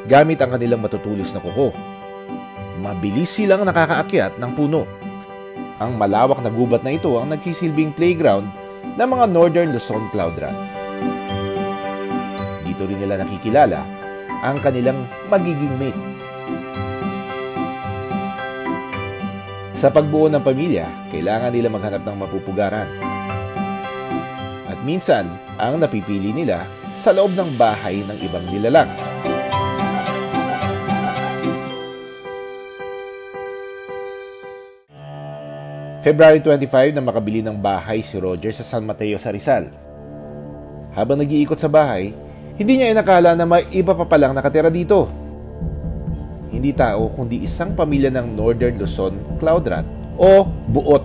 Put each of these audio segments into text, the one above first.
gamit ang kanilang matutulis na kuko. Mabilis silang nakakaakyat ng puno. Ang malawak na gubat na ito ang nagsisilbing playground ng mga Northern Luzon cloud rat. Dito rin nila nakikilala ang kanilang magiging mate. Sa pagbuo ng pamilya, kailangan nila maghanap ng mapupugaran. At minsan, ang napipili nila sa loob ng bahay ng ibang nilalang. February 25 na makabili ng bahay si Roger sa San Mateo sa Rizal. Habang nag-iikot sa bahay, hindi niya inakala na may iba pa palang nakatira dito. Hindi tao kundi isang pamilya ng Northern Luzon cloud rat o buot.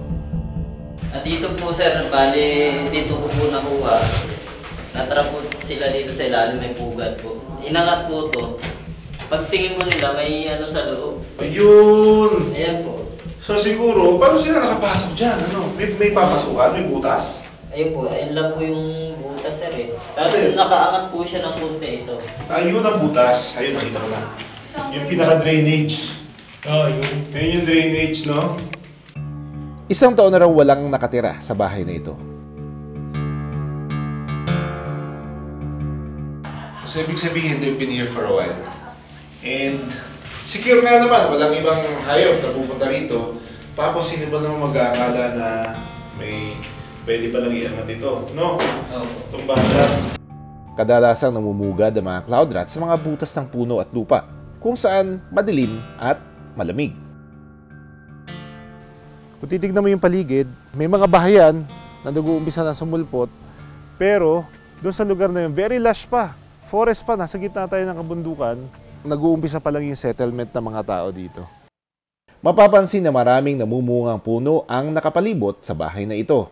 At dito po sir, bali dito ko po nakuha. Natara po sila dito sa ilalim, may pugad po. Inangat po to. Pagtingin mo nila, may ano sa loob. Ayun! Ayan po. So siguro, paano sila nakapasok dyan? Ano? May papasukan? May butas? Ayun po, ayun lang po yung butas sir eh. Tapos nakaangat po siya ng konti ito. Ayun ang butas. Ayun, nakita ko na. Yung pinaka-drainage. Oo, yun. Ayun yung drainage, no? Isang taon na raw walang nakatira sa bahay na ito. So ibig sabihin, they've been here for a while. And secure nga naman, walang ibang hayop na pupunta rito. Tapos sino ba naman mag-aakala na may pwede palang iangat ito, no? Itong bata. Kadalasang namumugad ang mga cloud rat sa mga butas ng puno at lupa, kung saan madilim at malamig. Kung titignan mo yung paligid, may mga bahayan na nag-uumpisa na sumulpot, pero doon sa lugar na yun, very lush pa. Forest pa, nasa gitna tayo ng kabundukan, nag-uumpisa pa lang yung settlement ng mga tao dito. Mapapansin na maraming namumungang puno ang nakapalibot sa bahay na ito.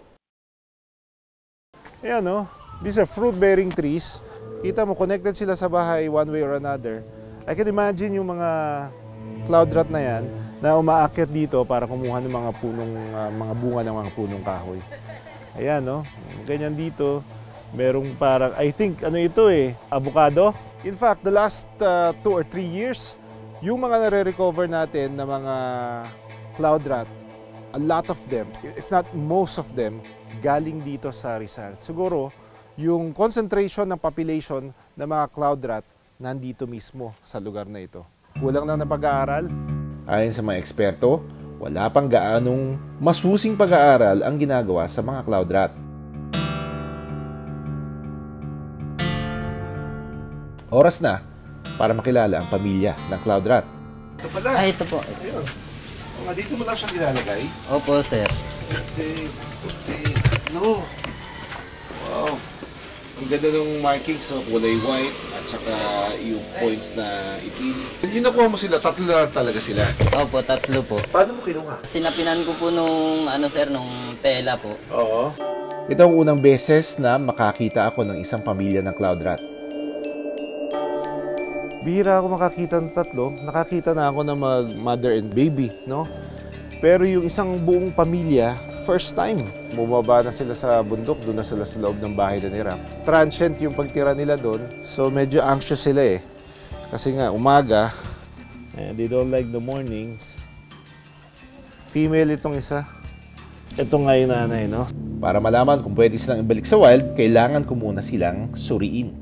Ayan no, these are fruit-bearing trees. Kita mo, connected sila sa bahay one way or another. I can imagine yung mga cloud rat na yan na umaakyat dito para kumuha ng mga punong, mga bunga ng mga punong kahoy. Ayan no, ganyan dito. Merong parang, I think, ano ito eh, avocado. In fact, the last 2 or 3 years, yung mga nare-recover natin na mga cloud rat, a lot of them, if not most of them, galing dito sa Rizal. Siguro, yung concentration ng population ng mga cloud rat nandito mismo sa lugar na ito. Kulang lang na pag-aaral. Ayon sa mga eksperto, wala pang gaanong masusing pag-aaral ang ginagawa sa mga cloud rat. Oras na para makilala ang pamilya ng cloud rat. Ito pala. Ay, ito po. Ayun. Dito mo lang siya nilalagay. Opo sir. Okay. No. Wow. Ang ganda ng markings, so kulay white at saka yung points na itim. Yung nakuha mo sila, tatlo na talaga sila. Opo, tatlo po. Paano mo kinuha? Sinapinan ko po nung ano sir, nung tela po. Oo. Ito ang unang beses na makakita ako ng isang pamilya ng cloud rat. Bihira ako makakita ng tatlo. Nakakita na ako ng mother and baby, no? Pero yung isang buong pamilya, first time. Bumaba na sila sa bundok, doon na sila sa loob ng bahay na nila. Transient yung pagtira nila doon, so medyo anxious sila eh. Kasi nga, umaga, they don't like the mornings. Female itong isa. Ito nga yung nanay, no? Para malaman kung pwede silang ibalik sa wild, kailangan ko muna silang suriin.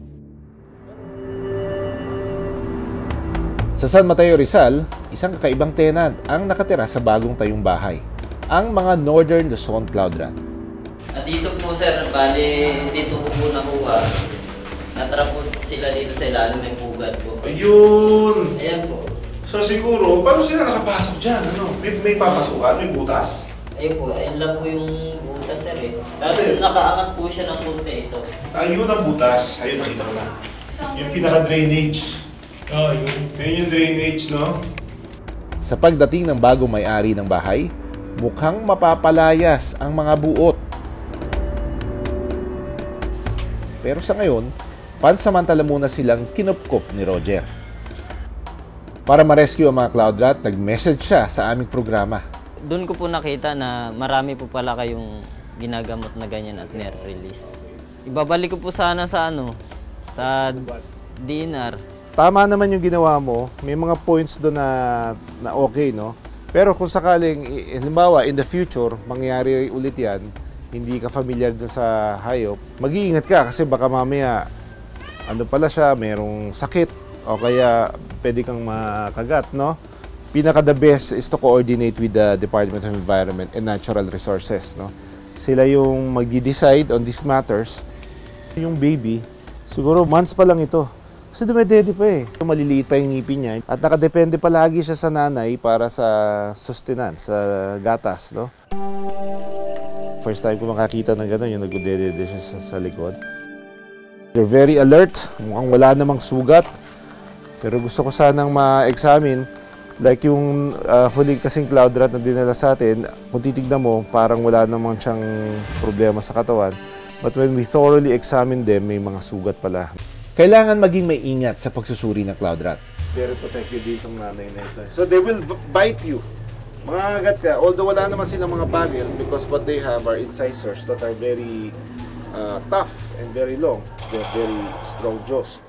Sa San Mateo, Rizal, isang kakaibang tenant ang nakatira sa bagong tayong bahay, ang mga Northern Luzon cloud rat. At dito po sir, bali dito ko po nakuha. Natara po sila dito sa ilalim, may pugad po. Ayun! Ayan po. So siguro, paano sila nakapasok dyan? Ano? May papasukan? May butas? Ayun po, ayun lang po yung butas sir eh. Tapos nakaangat po siya ng konti ito. Ayun ang butas. Ayun, nakita ko na. Yung pinaka-drainage. Oo, yun. Ayun yung drainage, no? Sa pagdating ng bagong may-ari ng bahay, mukhang mapapalayas ang mga buot. Pero sa ngayon, pansamantala muna silang kinupkop ni Roger. Para ma-rescue ang mga cloud rat, nag-message siya sa aming programa. Doon ko po nakita na marami po pala kayong ginagamot na ganyan at nire-release. Ibabalik ko po sana sa sa DNR. tama naman yung ginawa mo. May mga points doon na okay, no? Pero kung sakaling, halimbawa, in the future, mangyari ulit yan, hindi ka familiar doon sa hayop, mag-iingat ka kasi baka mamaya, ano pala siya, merong sakit o kaya pwede kang makagat, no? Pinaka-the best is to coordinate with the Department of Environment and Natural Resources, no? Sila yung magdi-decide on these matters. Yung baby, siguro months pa lang ito. Kasi dumedede pa eh. Maliliit pa yung ngipin niya. At nakadepende palagi siya sa nanay para sa sustenance, sa gatas, no? First time ko makakita ng gano'n, yung nagdedede siya sa likod. They're very alert. Mukhang wala namang sugat. Pero gusto ko sanang ma-examine. Like yung huli kasing cloud rat na dinala sa atin, kung titignan mo, parang wala namang siyang problema sa katawan. But when we thoroughly examine them, may mga sugat pala. Kailangan maging may ingat sa pagsusuri ng cloud rat. Very protected ditong nanay na ito. So they will bite you. Mangangagat ka, although wala naman silang mga bagel because what they have are incisors that are very tough and very long. They have very strong jaws.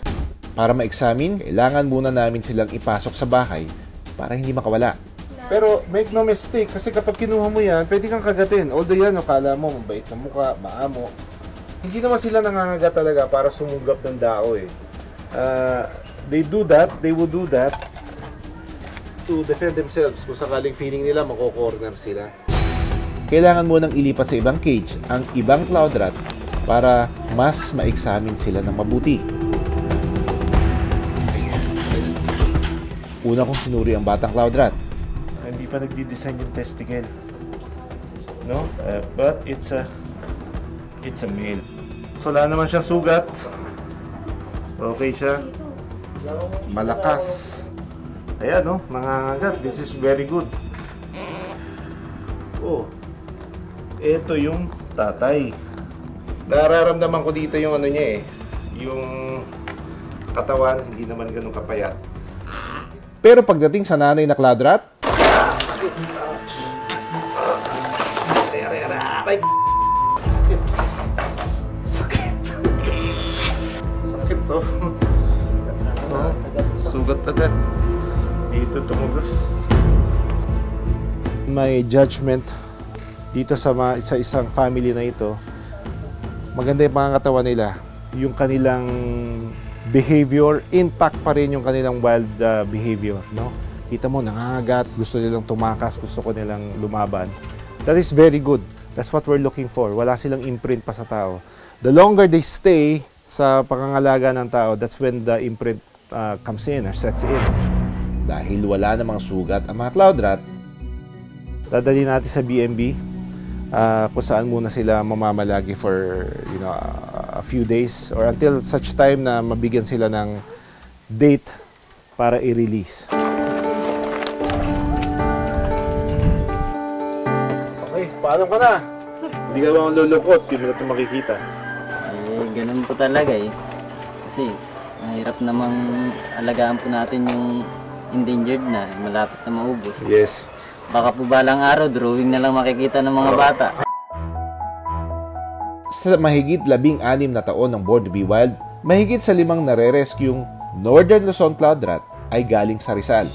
Para ma-examine, kailangan muna namin silang ipasok sa bahay para hindi makawala. Pero make no mistake, kasi kapag kinuha mo yan, pwede kang kagatin. Although yan, akala mo, mabait na mukha, maamo. Hindi naman sila nangangagat talaga para sumugap ng dao eh. They would do that to defend themselves kung sakaling feeling nila mako-corner sila. Kailangan mo nang ilipat sa ibang cage ang ibang cloud rat para mas ma-examine sila ng mabuti. Una kong sinuri ang batang cloud rat. Hindi pa nagdi-design yung testicle. No? But it's a male. So, wala naman siya sugat. Okay siya. Malakas. Ayan, no? Nangangagat. This is very good. Oh. Ito yung tatay. Nararamdaman ko dito yung ano niya eh. Yung katawan, hindi naman ganun kapayat. Pero pagdating sa nanay na cloud rat, Sakit to. Oh, sugat agad. Dito tumugos. May judgment dito sa isang family na ito. Maganda yung pangangatawan nila. Yung kanilang behavior, intact pa rin yung kanilang wild behavior, no? Kita mo, nangangagat, gusto nilang tumakas, gusto ko nilang lumaban. That is very good. That's what we're looking for. Wala silang imprint pa sa tao. The longer they stay sa pangangalaga ng tao, that's when the imprint comes in or sets in. dahil wala namang sugat ang mga cloud rat, dadali natin sa BMB kung saan muna sila mamamalagi for a few days or until such time na mabigyan sila ng date para i-release. Okay, paalam ka na. Hindi ka ba lulukot, hindi mo ito makikita. Ganun po talaga eh. Kasi mahirap namang alagaan po natin yung endangered na, malapit na maubos. Yes. Baka po balang araw, drawing na lang makikita ng mga bata. Sa mahigit 16 na taon ng Born to Be Wild, mahigit sa 5 nare-rescueng Northern Luzon cloud rat ay galing sa Rizal.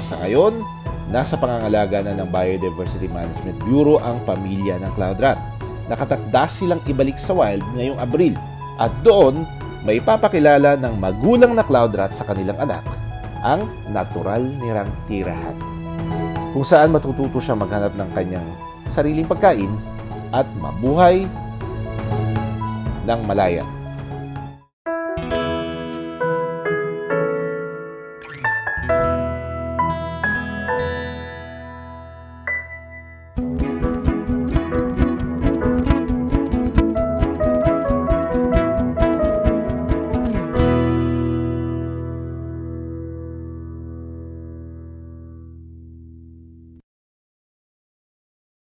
Sa ngayon, nasa pangangalaga na ng Biodiversity Management Bureau ang pamilya ng cloud rat. Nakatakdas silang ibalik sa wild ngayong Abril at doon may ipapakilala ng magulang na cloud rat sa kanilang anak ang natural nirang tirahan, kung saan matututo siya maghanap ng kanyang sariling pagkain at mabuhay ng malaya.